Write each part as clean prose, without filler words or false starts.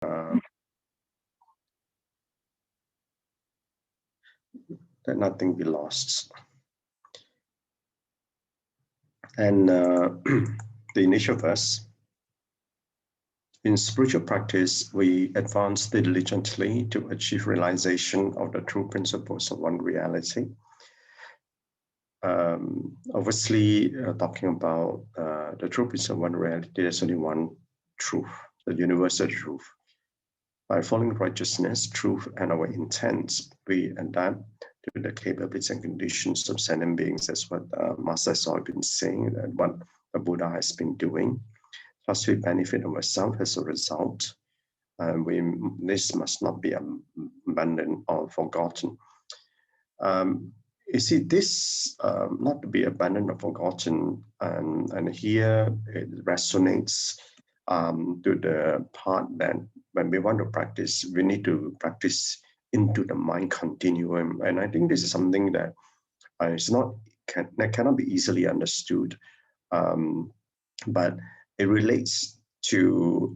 that nothing be lost. And the initial verse, in spiritual practice, we advance diligently to achieve realization of the true principles of one reality. Obviously, talking about the true principle of one reality, there's only one truth, the universal truth. By following righteousness, truth, and our intents, we adapt to the capabilities and conditions of sentient beings. That's what Master has already been saying, that what the Buddha has been doing. Thus, we benefit ourselves as a result. This must not be abandoned or forgotten. You see, this not to be abandoned or forgotten, and here it resonates to the part that when we want to practice, we need to practice into the mind continuum. And I think this is something that that cannot be easily understood, but it relates to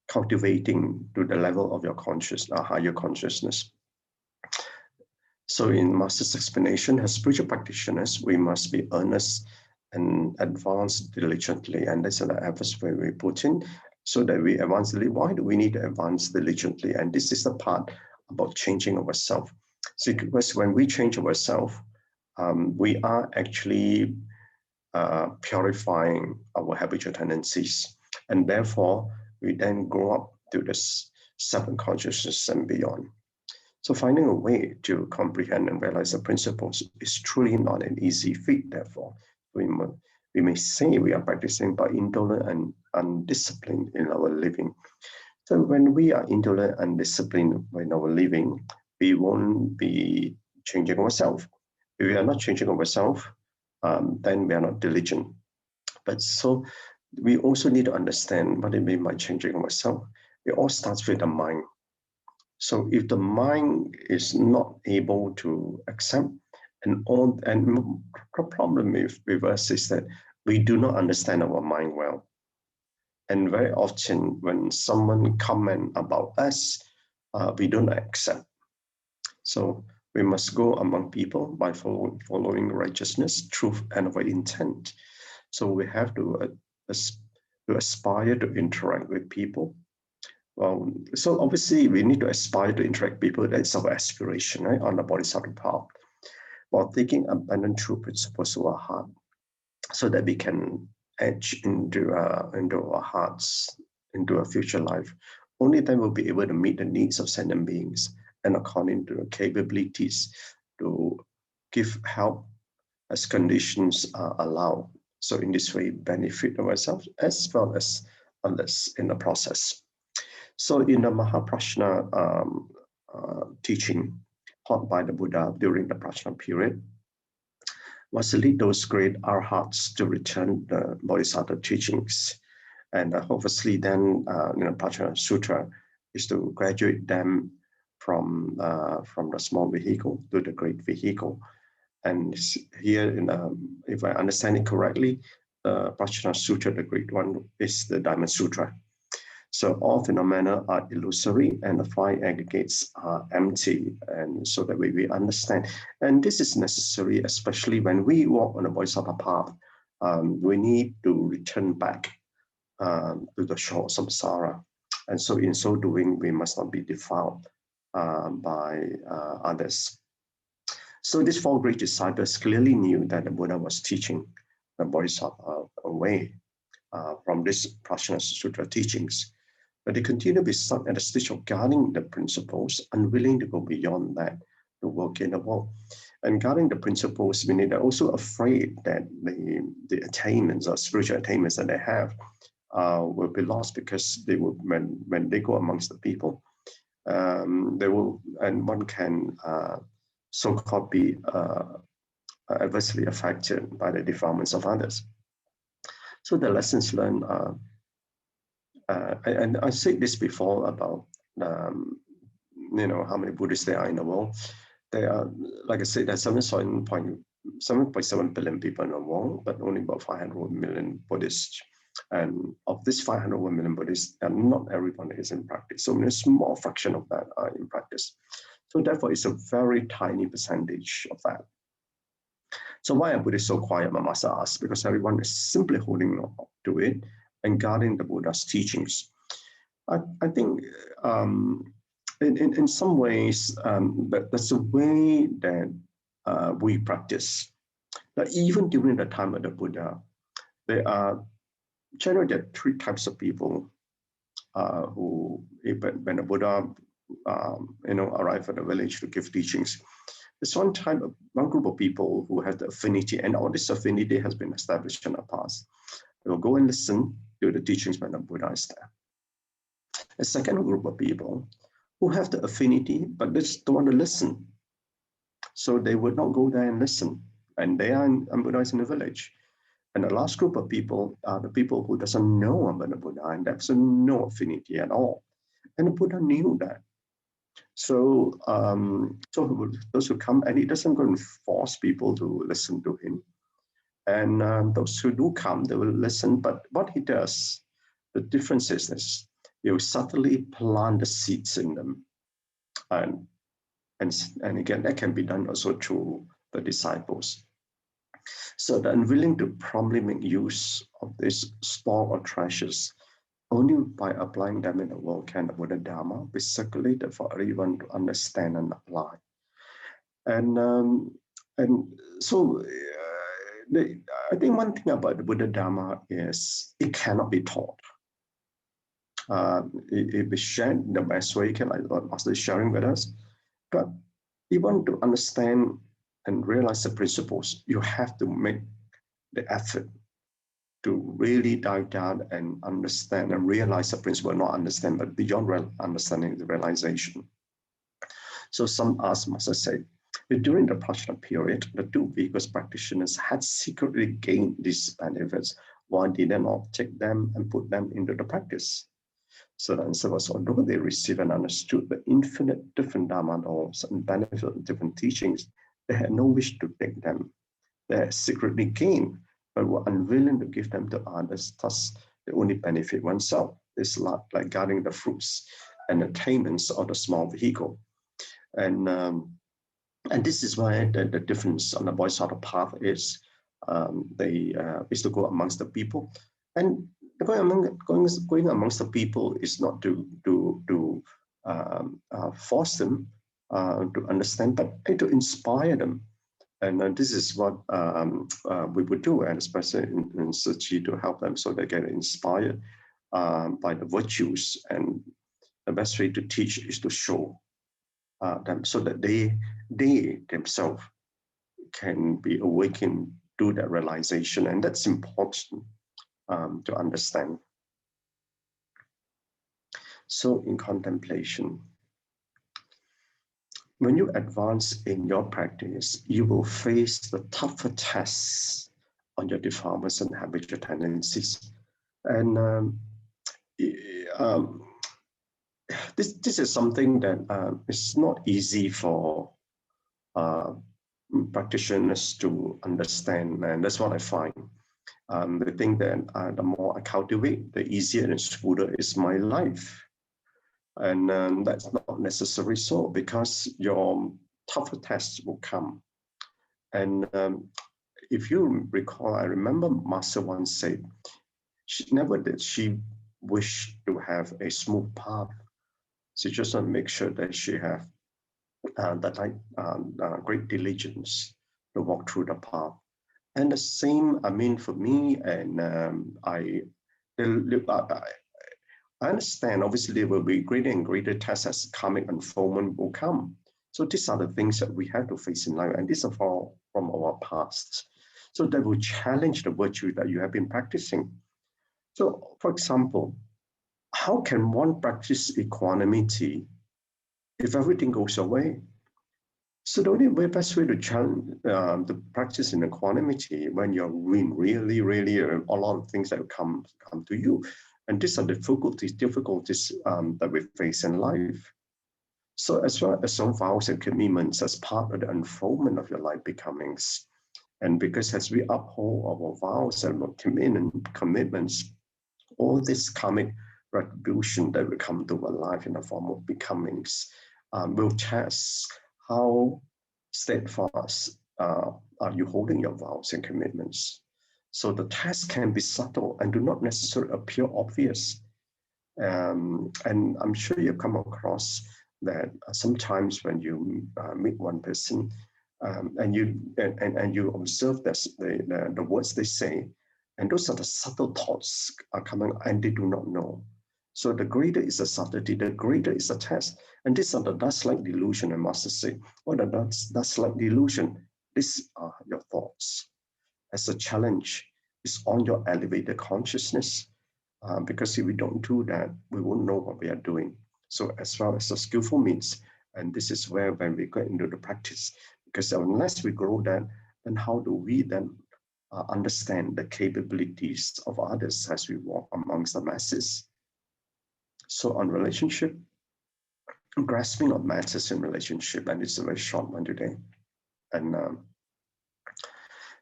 cultivating to the level of your consciousness, higher consciousness. So in Master's explanation, as spiritual practitioners, we must be earnest and advance diligently. And that's the emphasis where we put in, so that we advance. Why do we need to advance diligently? And this is the part about changing ourselves. So because when we change ourselves, we are actually purifying our habitual tendencies. And therefore, we then grow up to the seven consciousness and beyond. So finding a way to comprehend and realize the principles is truly not an easy feat. Therefore, we may say we are practicing but indolent and undisciplined in our living. So when we are indolent and undisciplined in our living, we won't be changing ourselves. If we are not changing ourselves, then we are not diligent. But so we also need to understand what it means by changing ourselves. It all starts with the mind. So if the mind is not able to accept, and the problem with us is that we do not understand our mind well. And very often when someone comments about us, we don't accept. So we must go among people by following righteousness, truth, and our intent. So we have to aspire to interact with people. Well, so obviously we need to aspire to interact with people. That's our aspiration, right, on the bodhisattva path, while taking abundant true principles to our heart, so that we can etch into our hearts, into a future life. Only then we'll be able to meet the needs of sentient beings, and according to the capabilities to give help as conditions allow. So in this way, benefit ourselves as well as others in the process. So in the Mahaprajna teaching taught by the Buddha during the Prajna period, was to lead those great arhats to return the Bodhisattva teachings. And obviously then, Prajna Sutra is to graduate them from the small vehicle to the great vehicle. And here, if I understand it correctly, the Prajna Sutra, the great one, is the Diamond Sutra. So all phenomena are illusory and the five aggregates are empty. And so that we understand. And this is necessary, especially when we walk on the Bodhisattva path. We need to return back to the shore of samsara. And so in so doing, we must not be defiled by others. So these four great disciples clearly knew that the Buddha was teaching the Bodhisattva away from this Prajna Sutra teachings. But they continue to be stuck at the stage of guarding the principles, unwilling to go beyond that, to work in the world. And guarding the principles, meaning they're also afraid that the attainments or spiritual attainments that they have will be lost, because they will, when they go amongst the people, they will, and one can so-called be adversely affected by the defilements of others. So the lessons learned are, and I said this before about how many Buddhists there are in the world. There are, like I said, there's 7.7 billion people in the world, but only about 500 million Buddhists. And of this 501 million Buddhists, not everyone is in practice. So a small fraction of that are in practice. So therefore, it's a very tiny percentage of that. So why are Buddhists so quiet, my master asked? Because everyone is simply holding on to it and guarding the Buddha's teachings. I think in some ways, that's the way that we practice. That even during the time of the Buddha, there are generally three types of people who, when the Buddha, arrived at the village to give teachings. There's one group of people who have the affinity, and all this affinity has been established in the past. They will go and listen to the teachings when the Buddha is there. A second group of people who have the affinity, but they just don't want to listen. So they would not go there and listen. And they are in Buddha is in the village. And the last group of people are the people who doesn't know about the Buddha and there's no affinity at all. And the Buddha knew that. So, those who come, and he doesn't go and force people to listen to him. And those who do come, they will listen. But what he does, the difference is this: he will subtly plant the seeds in them, and again, that can be done also through the disciples. So the unwilling to promptly make use of this store or treasures, only by applying them in the world can the Buddha Dharma be circulated for everyone to understand and apply. And so I think one thing about the Buddha Dharma is it cannot be taught. It be shared in the best way, like what Master is sharing with us. But even to understand and realize the principles, you have to make the effort to really dive down and understand and realize the principle, not understand, but beyond understanding, the realization. So some ask, must I say, during the Prajna period, the two vigorous practitioners had secretly gained these benefits. Why did they not take them and put them into the practice? So the answer was, although they received and understood the infinite different Dharma laws and benefit of different teachings, they had no wish to take them. They had secretly gained, but were unwilling to give them to others. Thus, they only benefit oneself. It's like guarding the fruits and attainments of the small vehicle. And this is why the difference on the Bodhisattva path is is to go amongst the people. And going amongst the people is not to force them to understand, but to inspire them. And this is what we would do, and especially in Tzu to help them so they get inspired by the virtues. And the best way to teach is to show them so that they themselves can be awakened to that realization. And that's important to understand. So in contemplation, when you advance in your practice, you will face the tougher tests on your defilements and habitual tendencies. And this is something that is not easy for practitioners to understand, and that's what I find. They think that the more I cultivate, the easier and smoother is my life. And that's not necessarily so, because your tougher tests will come. And if you recall, I remember Master once said, never did she wish to have a smooth path. She just want to make sure that she have great diligence to walk through the path. And the same, I mean, for me, and I understand, obviously, there will be greater and greater tests as karmic unfoldment will come. So these are the things that we have to face in life, and these are from our past. So that will challenge the virtue that you have been practicing. So, for example, how can one practice equanimity if everything goes away? So the only best way to challenge the practice in equanimity when you're really a lot of things that come to you. And these are difficulties that we face in life. So as well as some vows and commitments as part of the unfoldment of your life becomings. And because as we uphold our vows and our commitments, all this karmic retribution that will come to our life in the form of becomings will test how steadfast are you holding your vows and commitments. So the test can be subtle and do not necessarily appear obvious. And I'm sure you've come across that sometimes when you meet one person and you observe the words they say, and those are the subtle thoughts are coming and they do not know. So the greater is the subtlety, the greater is the test. And these are the dust-like delusion, and Master say, what are dust-like delusion? These are your thoughts. As a challenge, is on your elevated consciousness. Because if we don't do that, we won't know what we are doing. So as well as the skillful means, and this is where when we get into the practice, because unless we grow that, then how do we then understand the capabilities of others as we walk amongst the masses? So on relationship, grasping of matters in relationship, and it's a very short one today. And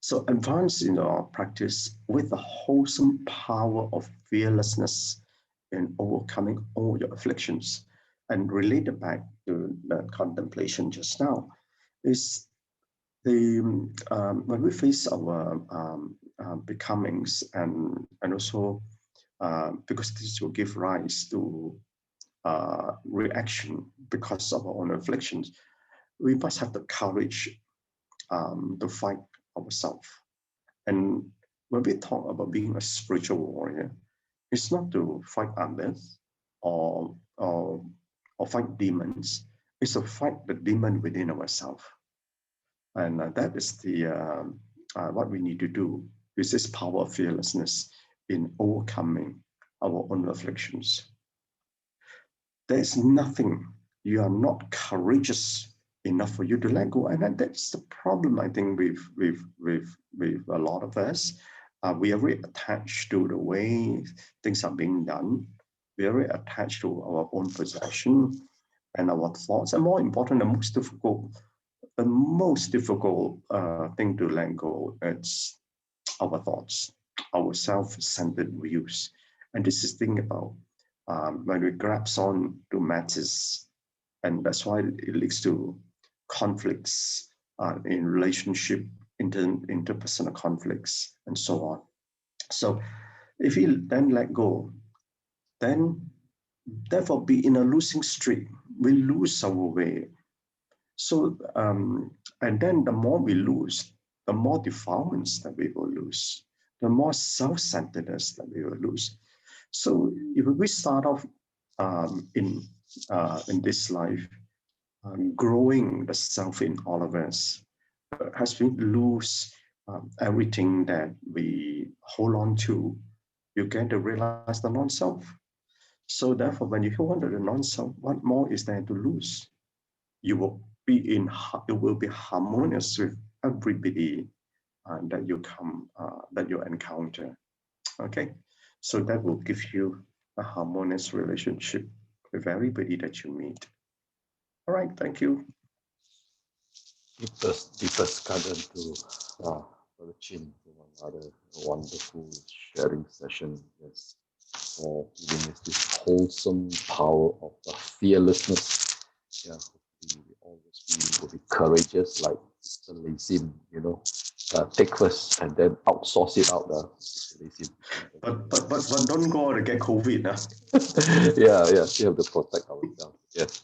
so advance in our practice with the wholesome power of fearlessness in overcoming all your afflictions. And related back to the contemplation just now, is the when we face our becomings and also because this will give rise to reaction because of our own afflictions, we must have the courage to fight ourselves. And when we talk about being a spiritual warrior, it's not to fight others or fight demons. It's to fight the demon within ourselves. And that is the what we need to do with this power of fearlessness in overcoming our own afflictions. There is nothing you are not courageous enough for you to let go, and that's the problem. I think with a lot of us, we are very attached to the way things are being done. We are very attached to our own possession and our thoughts, and more important, the most difficult thing to let go is our thoughts, our self-centered views. And this is the thing about when we grasp on to matters, and that's why it leads to conflicts in relationship, interpersonal conflicts, and so on. So if we then let go, then therefore be in a losing streak. We lose our way. So, and then the more we lose, the more defilements that we will lose, the more self-centeredness that we will lose. So if we start off in this life, growing the self in all of us, as we lose everything that we hold on to, you get to realize the non-self. So therefore, when you hold on to the non-self, what more is there to lose? You will be harmonious with everybody that you encounter. Okay, so that will give you a harmonious relationship with everybody that you meet. All right, thank you. Deepest garden to BrotherChin for another wonderful sharing session. Yes, for giving us this wholesome power of fearlessness. Yeah, we always will be courageous, like the Lazim, take first and then outsource it out. But don't go out and get COVID. Yeah, you have to protect ourselves. Yes.